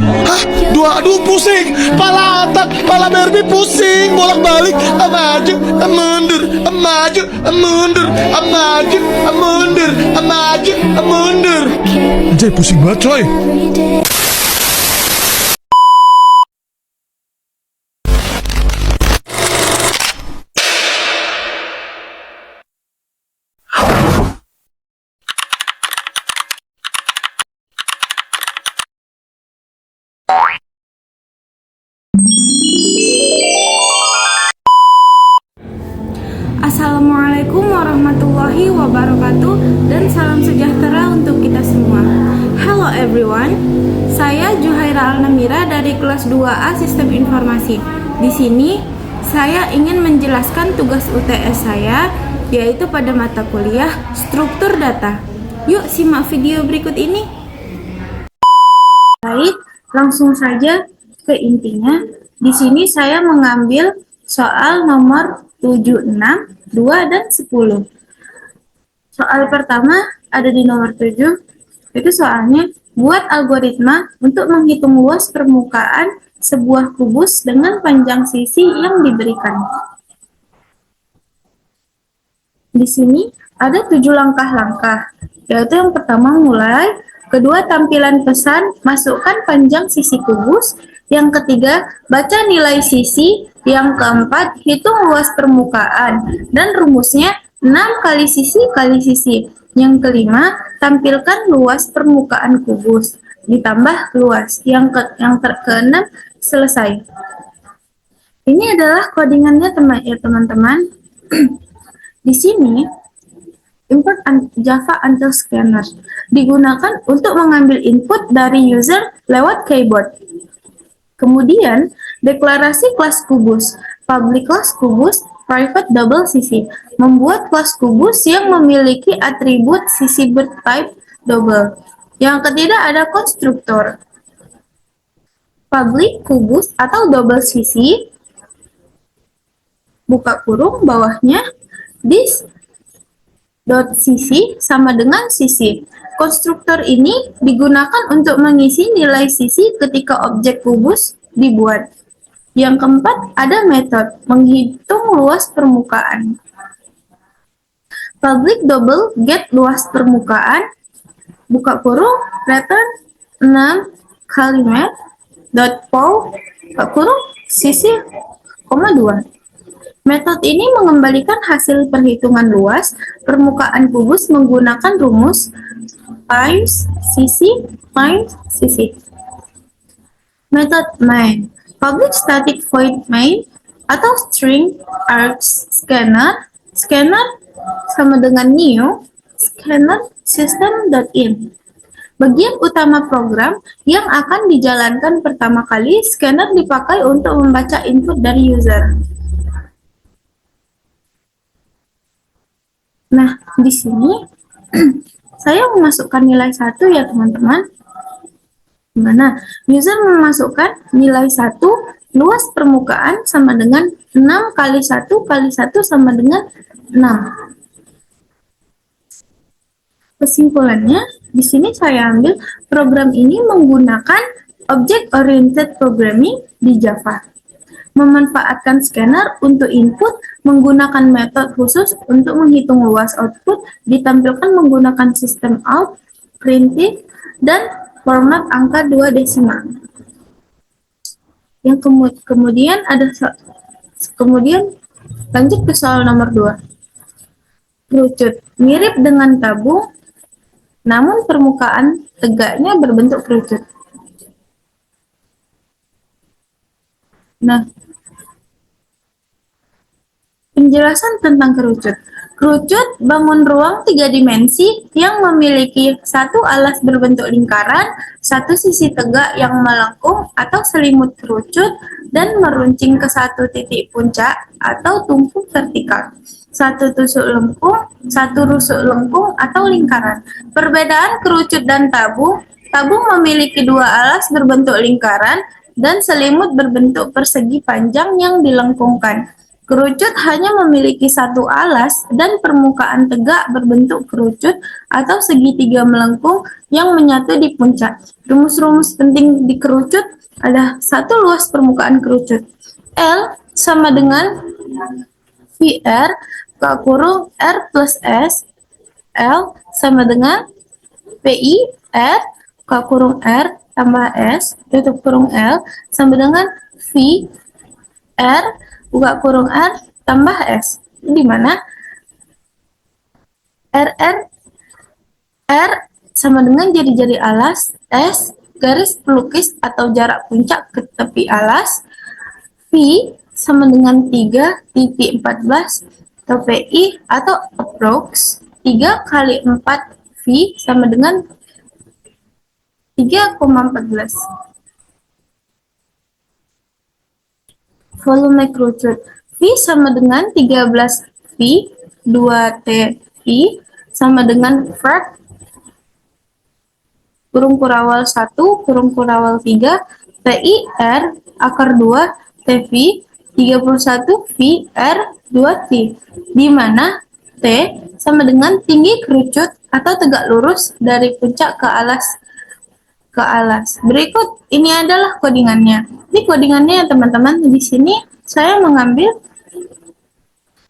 Hah? Dua, aduh pusing. Pala otak, pala Barbie pusing. Bolak-balik, maju, mundur, maju, mundur, maju, mundur, maju, mundur. Anjay, pusing banget coy. Assalamualaikum warahmatullahi wabarakatuh dan salam sejahtera untuk kita semua. Hello everyone, saya Juhaira Alnamira dari kelas 2A Sistem Informasi. Di sini saya ingin menjelaskan tugas UTS saya, yaitu pada mata kuliah Struktur Data. Yuk simak video berikut ini. Baik, langsung saja ke intinya. Di sini saya mengambil soal nomor 7, 6, 2, dan 10. Soal pertama ada di nomor 7, itu soalnya buat algoritma untuk menghitung luas permukaan sebuah kubus dengan panjang sisi yang diberikan. Di sini ada 7 langkah-langkah, yaitu yang pertama mulai, kedua tampilan pesan, masukkan panjang sisi kubus, yang ketiga baca nilai sisi, yang keempat hitung luas permukaan, dan rumusnya 6 kali sisi kali sisi. Yang kelima, tampilkan luas permukaan kubus, ditambah luas. Keenam, selesai. Ini adalah codingannya teman-teman. Di sini, import Java Until Scanner digunakan untuk mengambil input dari user lewat keyboard. Kemudian, deklarasi kelas kubus, public kelas kubus, private double sisi, membuat kelas kubus yang memiliki atribut sisi bertype double. Yang ketiga ada konstruktor. Public kubus atau double sisi, buka kurung bawahnya, this dot sisi sama dengan sisi. Konstruktor ini digunakan untuk mengisi nilai sisi ketika objek kubus dibuat. Yang keempat ada metode menghitung luas permukaan. Public double get luas permukaan, buka kurung, return 6 kalimat dot pow, buka kurung, sisi, 2. Metode ini mengembalikan hasil perhitungan luas permukaan kubus menggunakan rumus times sisi. Metode main, public static void main atau string args scanner sama dengan new scanner system.in. Bagian utama program yang akan dijalankan pertama kali, scanner dipakai untuk membaca input dari user. Nah, di sini saya memasukkan nilai 1 ya teman-teman. Dimana user memasukkan nilai 1, luas permukaan sama dengan 6 kali 1 kali 1 sama dengan 6. Kesimpulannya, di sini saya ambil program ini menggunakan Object Oriented Programming di Java. Memanfaatkan scanner untuk input menggunakan metode khusus untuk menghitung luas output ditampilkan menggunakan sistem out, printf, dan format angka 2 desimal. Yang kemudian lanjut ke soal nomor 2. Kerucut mirip dengan tabung, namun permukaan tegaknya berbentuk kerucut. Nah, penjelasan tentang kerucut. Kerucut bangun ruang 3 dimensi yang memiliki satu alas berbentuk lingkaran, satu sisi tegak yang melengkung atau selimut kerucut, dan meruncing ke satu titik puncak atau tumpu vertikal. Satu rusuk lengkung atau lingkaran. Perbedaan kerucut dan tabung memiliki 2 alas berbentuk lingkaran dan selimut berbentuk persegi panjang yang dilengkungkan. Kerucut hanya memiliki satu alas dan permukaan tegak berbentuk kerucut atau segitiga melengkung yang menyatu di puncak. Rumus-rumus penting di kerucut ada satu luas permukaan kerucut. L sama dengan VR kurung R plus S. L sama dengan PI R kurung R tambah S tutup kurung L sama dengan V R buka kurung R tambah S, di mana R sama dengan jari-jari alas, S garis pelukis atau jarak puncak ke tepi alas, V sama dengan 3 titik 14 atau PI atau approx 3 kali 4 V sama dengan 3,14. Volume kerucut V sama dengan 13 V 2 T V sama dengan Verb kurung kurawal 1 kurung kurawal 3 TIR akar 2 TV 31 VR 2T, di mana T sama dengan tinggi kerucut atau tegak lurus dari puncak ke alas. Berikut ini adalah codingannya. Ini codingannya ya teman-teman. Di sini saya mengambil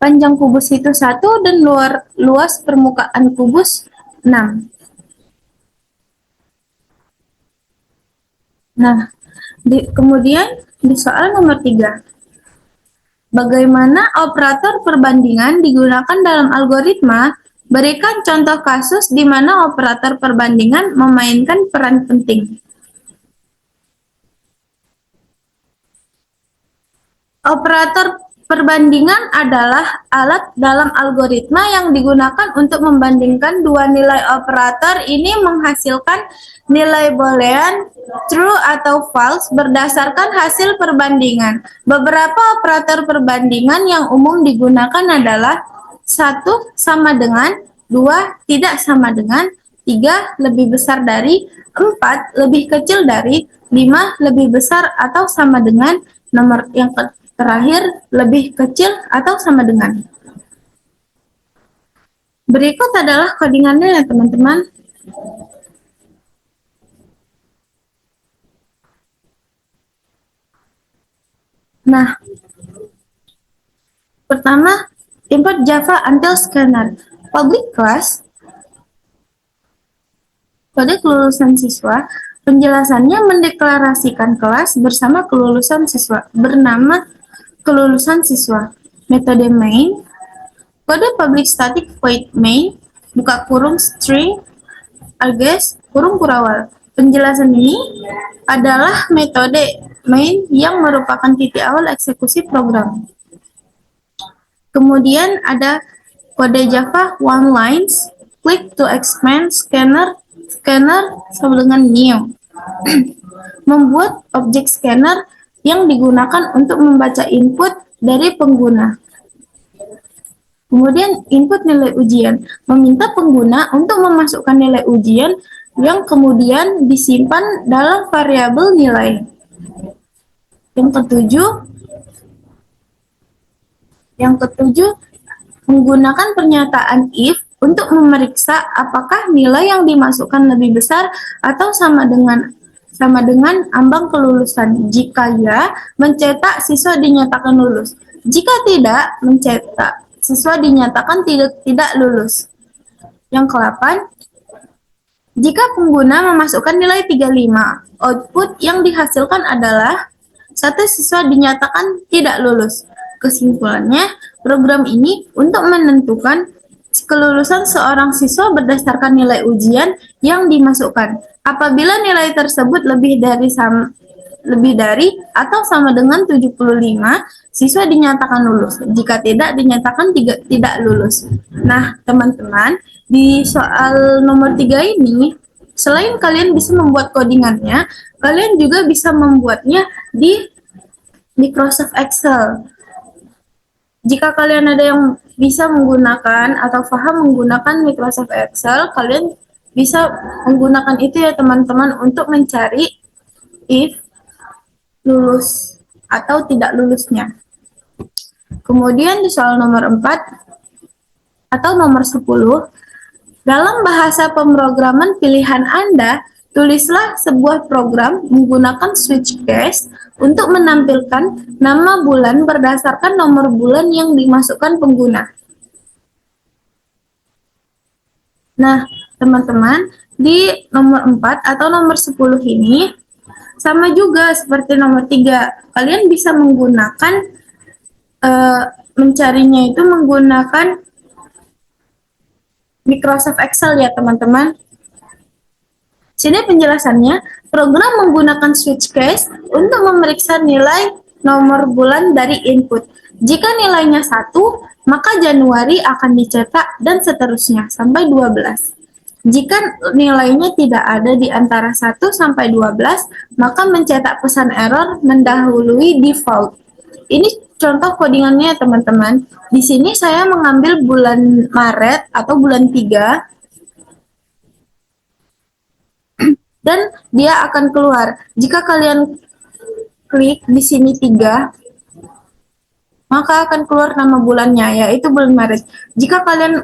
panjang kubus itu 1 dan luas permukaan kubus 6. Nah, kemudian di soal nomor 3. Bagaimana operator perbandingan digunakan dalam algoritma? Berikan contoh kasus di mana operator perbandingan memainkan peran penting. Operator perbandingan adalah alat dalam algoritma yang digunakan untuk membandingkan dua nilai operator ini menghasilkan nilai boolean true atau false berdasarkan hasil perbandingan. Beberapa operator perbandingan yang umum digunakan adalah 1 sama dengan, 2 tidak sama dengan, 3 lebih besar dari, 4 lebih kecil dari, 5 lebih besar atau sama dengan, nomor yang terakhir lebih kecil atau sama dengan. Berikut adalah codingannya ya teman-teman. Nah, pertama, import Java until scanner. Public class, kode kelulusan siswa, penjelasannya mendeklarasikan kelas bersama kelulusan siswa, bernama kelulusan siswa. Metode main, kode public static void main, buka kurung string, args, kurung kurawal. Penjelasan ini adalah metode main yang merupakan titik awal eksekusi program. Kemudian ada kode Java one lines, click to expand scanner sama dengan new. Membuat objek scanner yang digunakan untuk membaca input dari pengguna. Kemudian input nilai ujian, meminta pengguna untuk memasukkan nilai ujian yang kemudian disimpan dalam variabel nilai. Yang ketujuh, menggunakan pernyataan if untuk memeriksa apakah nilai yang dimasukkan lebih besar atau sama dengan ambang kelulusan. Jika ya, mencetak siswa dinyatakan lulus. Jika tidak, mencetak siswa dinyatakan tidak lulus. Yang ke-8, jika pengguna memasukkan nilai 35, output yang dihasilkan adalah satu siswa dinyatakan tidak lulus. Kesimpulannya, program ini untuk menentukan kelulusan seorang siswa berdasarkan nilai ujian yang dimasukkan. Apabila nilai tersebut lebih dari atau sama dengan 75, siswa dinyatakan lulus. Jika tidak, dinyatakan tidak lulus. Nah, teman-teman, di soal nomor 3 ini, selain kalian bisa membuat codingannya, kalian juga bisa membuatnya di Microsoft Excel. Jika kalian ada yang bisa menggunakan atau paham menggunakan Microsoft Excel, kalian bisa menggunakan itu ya teman-teman untuk mencari if lulus atau tidak lulusnya. Kemudian di soal nomor 4 atau nomor 10, dalam bahasa pemrograman pilihan Anda, tulislah sebuah program menggunakan switch case untuk menampilkan nama bulan berdasarkan nomor bulan yang dimasukkan pengguna. Nah, teman-teman, di nomor 4 atau nomor 10 ini sama juga seperti nomor 3. Kalian bisa menggunakan mencarinya itu menggunakan Microsoft Excel ya, teman-teman. Sini penjelasannya, program menggunakan switch case untuk memeriksa nilai nomor bulan dari input. Jika nilainya 1, maka Januari akan dicetak dan seterusnya sampai 12. Jika nilainya tidak ada di antara 1 sampai 12, maka mencetak pesan error mendahului default. Ini contoh codingannya teman-teman. Di sini saya mengambil bulan Maret atau bulan 3 dan dia akan keluar. Jika kalian klik di sini 3, maka akan keluar nama bulannya, yaitu bulan Maret. Jika kalian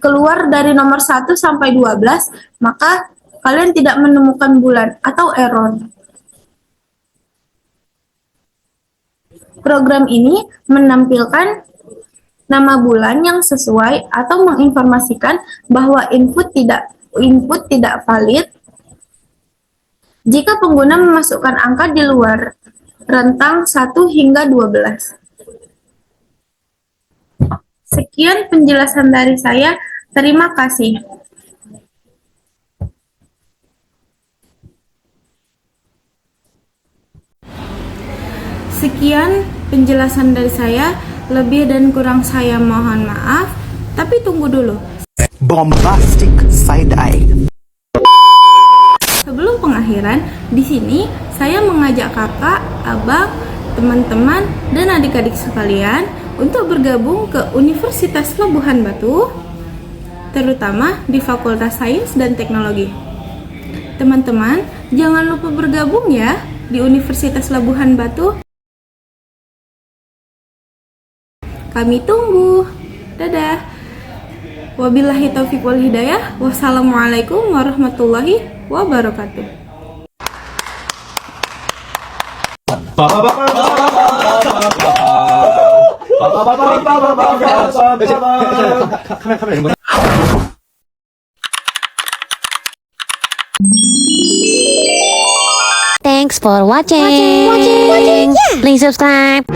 keluar dari nomor 1 sampai 12, maka kalian tidak menemukan bulan atau error. Program ini menampilkan nama bulan yang sesuai atau menginformasikan bahwa input tidak valid jika pengguna memasukkan angka di luar rentang 1 hingga 12. Sekian penjelasan dari saya. Terima kasih. Sekian penjelasan dari saya. Lebih dan kurang saya mohon maaf. Tapi tunggu dulu. Bombastic side eye. Sebelum pengakhiran, di sini saya mengajak kakak, abang, teman-teman, dan adik-adik sekalian untuk bergabung ke Universitas Labuhan Batu, terutama di Fakultas Sains dan Teknologi. Teman-teman, jangan lupa bergabung ya di Universitas Labuhan Batu. Kami tunggu. Dadah. Wabillahi taufiq wal hidayah. Wassalamualaikum warahmatullahi wabarakatuh. Thanks for watching. Please subscribe.